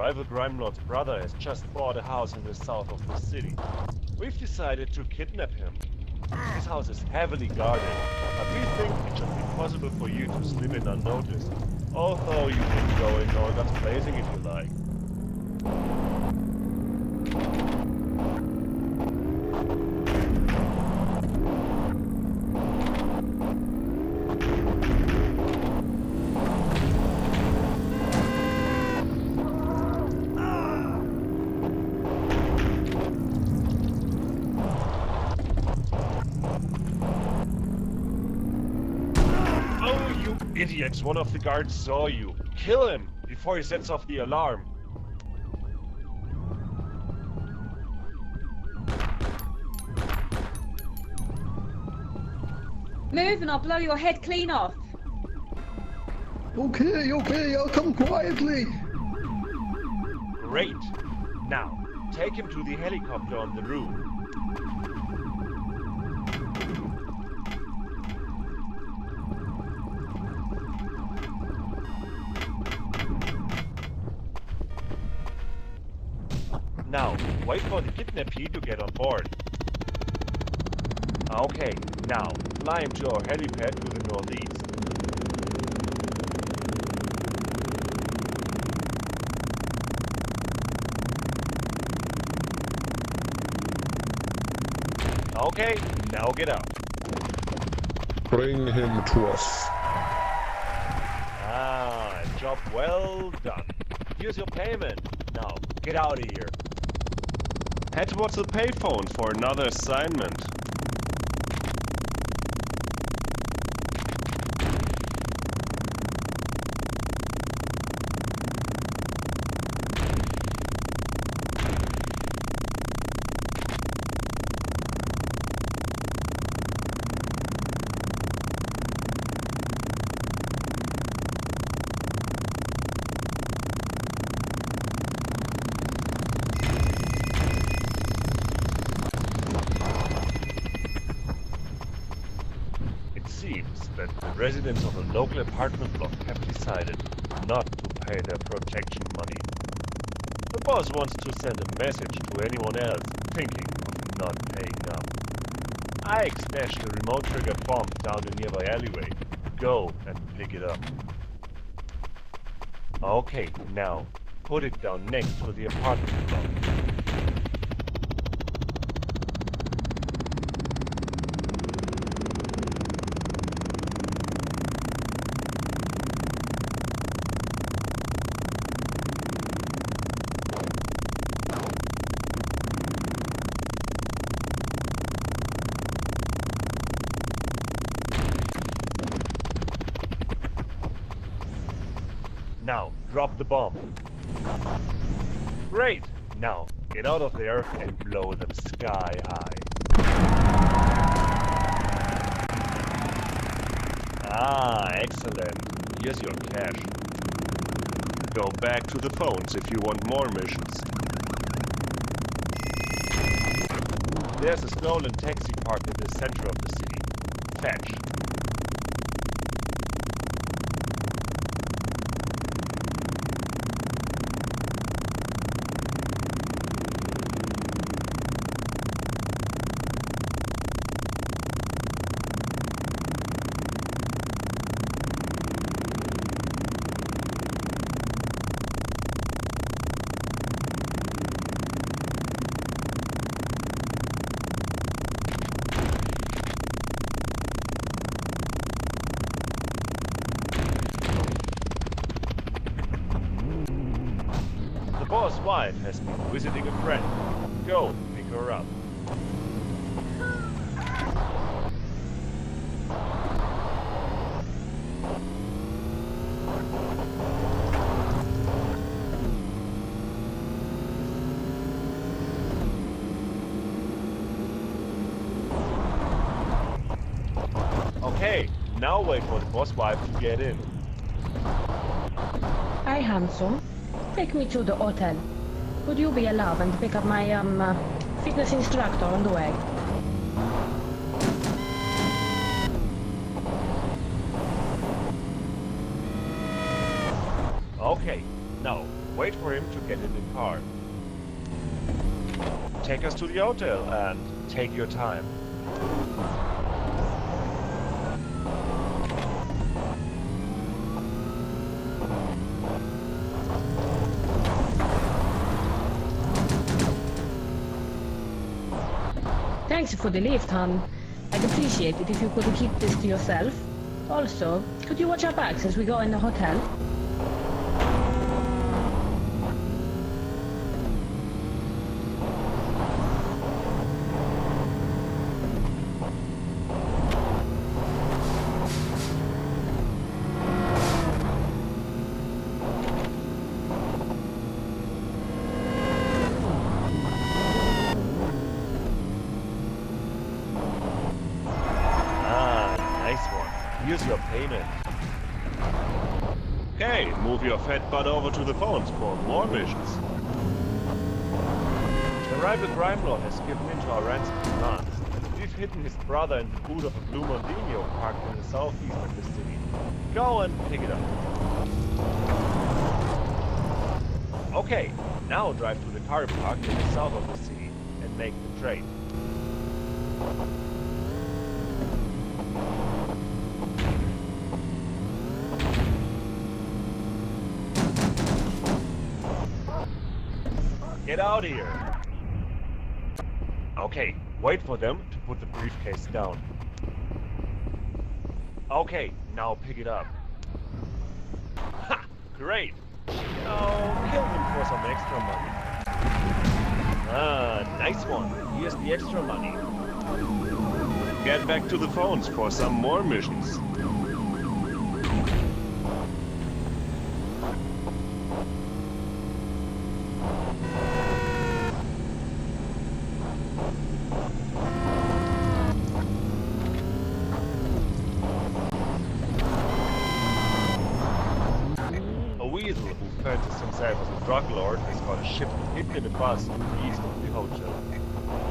rival crime lord's brother has just bought a house in the south of the city. We've decided to kidnap him. His house is heavily guarded, but we think it should be possible for you to slip in unnoticed. Although you can go in Norgard's blazing if you like. Idiots, one of the guards saw you. Kill him before he sets off the alarm. Move and I'll blow your head clean off. Okay, I'll come quietly. Great. Now, take him to the helicopter on the roof. Now, wait for the kidnappee to get on board. Okay, now, fly him to our helipad to the northeast. Okay, now get out. Bring him to us. Ah, job well done. Here's your payment. Now, get out of here. Head towards the payphone for another assignment. That the residents of a local apartment block have decided not to pay their protection money. The boss wants to send a message to anyone else thinking of not paying up. I stashed a remote trigger bomb down the nearby alleyway. Go and pick it up. Okay, now put it down next to the apartment block. Now, drop the bomb. Great! Now, get out of there and blow them sky high. Ah, excellent. Here's your cash. Go back to the phones if you want more missions. There's a stolen taxi parked in the center of the city. Fetch. The boss' wife has been visiting a friend. Go, pick her up. Okay, now wait for the boss wife to get in. Hi, handsome. Take me to the hotel. Could you be allowed and pick up my fitness instructor on the way? Okay, now Wait for him to get in the car. Take us to the hotel and take your time. Thanks for the lift, hon. I'd appreciate it if you could keep this to yourself. Also, could you watch our backs as we go in the hotel? Here's your payment. Okay, move your fat butt over to the phones for more missions. The rival crime lord has given in to our ransom demands. We've hidden his brother in the boot of a blue Mondino parked in the southeast of the city. Go and pick it up. Okay, now drive to the car park in the south of the city and make the trade. Get out of here! Okay, wait for them to put the briefcase down. Okay, now pick it up. Ha! Great! Now kill him for some extra money. Ah, nice one. Here's the extra money. Get back to the phones for some more missions. Who fancies himself as a drug lord has got a ship hidden in a bus east of the hotel.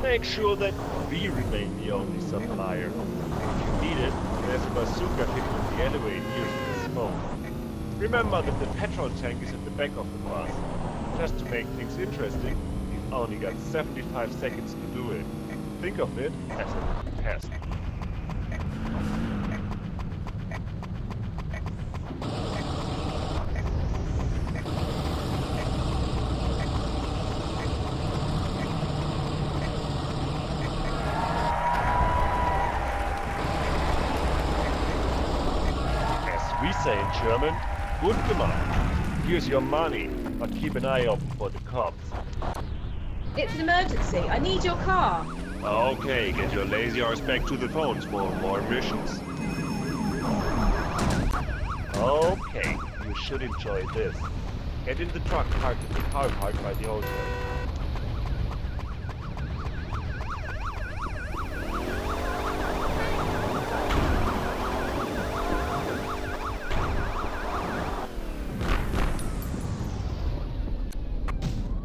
Make sure that we remain the only supplier. If you need it, there's a bazooka hidden in the alleyway near this phone. Remember that the petrol tank is at the back of the bus. Just to make things interesting, we've only got 75 seconds to do it. Think of it as a test. We say in German, gut gemacht. Here's your money, but keep an eye open for the cops. It's an emergency. I need your car. Okay, get your lazy arse back to the phones for more missions. Okay, you should enjoy this. Get in the truck parked in the car park by the hotel.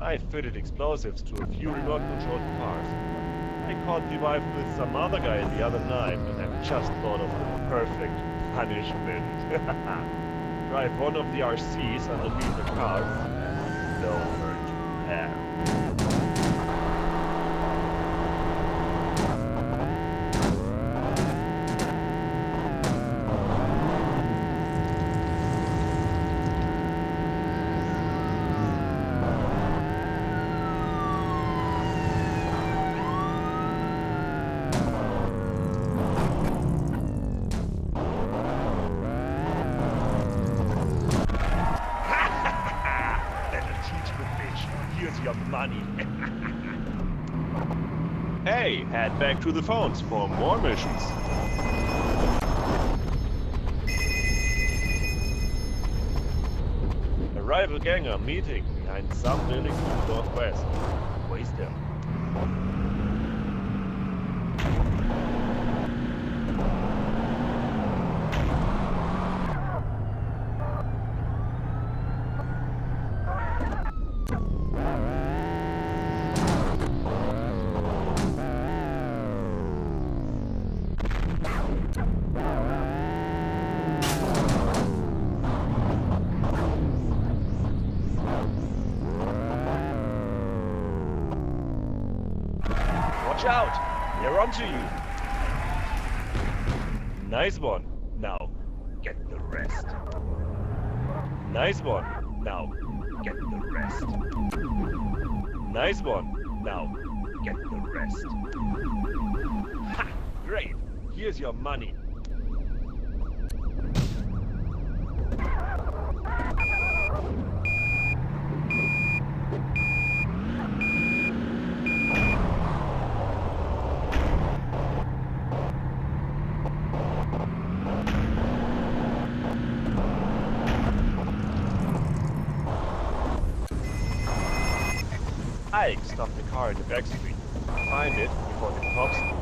I fitted explosives to a few remote-controlled cars. I caught the wife with some other guy the other night, and I've just thought of the perfect punishment. Drive one of the RCs underneath the car and over to hell. Here's your money. Hey, head back to the phones for more missions. A rival gang are meeting behind some building to the northwest. Waste them. Watch out! They're onto you! Nice one. Now, get the rest. Nice one. Now, get the rest. Nice one. Now, get the rest. Ha! Great! Here's your money. Ike stopped the car in the back street. Find it before the cops do.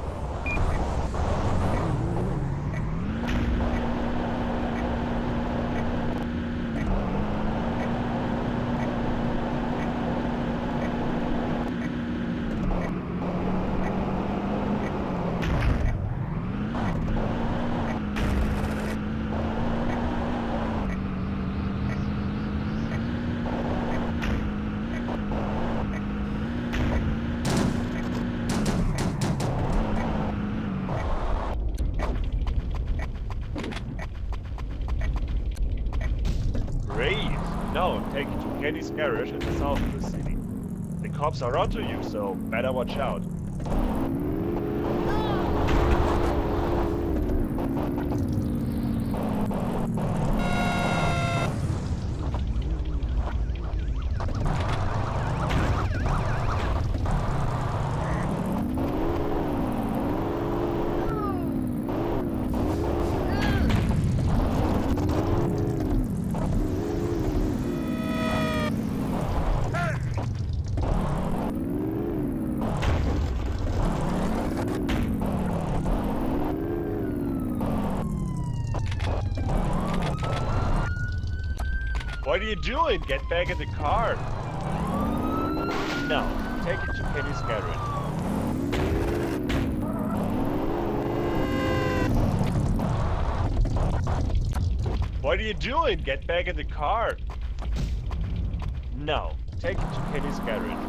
Great! Now take it to Kenny's garage in the south of the city. The cops are onto you, so better watch out. What are you doing? Get back in the car! Now, take it to Kenny's garage. What are you doing? Get back in the car! Now, take it to Kenny's garage.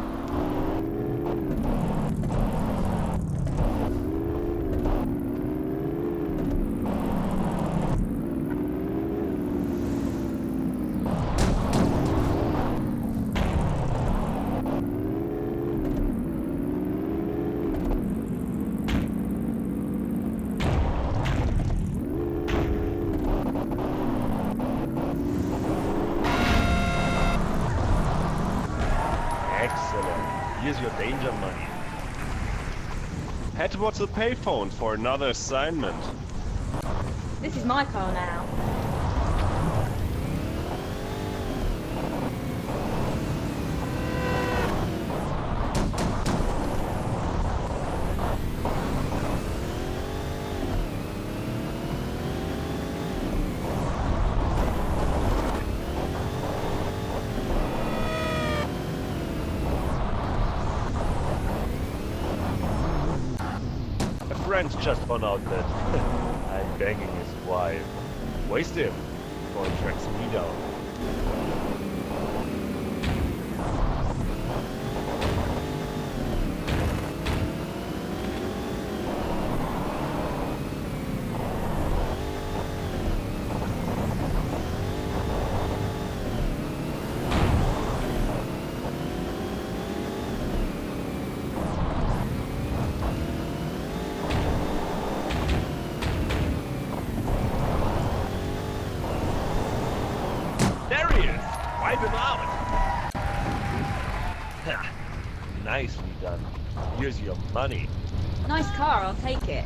Excellent. Here's your danger money. Head towards the payphone for another assignment. This is my car now. Friends just found out that I'm banging his wife. Waste him before he tracks me down. Wipe him out! Ha! Nicely done. Here's your money. Nice car, I'll take it.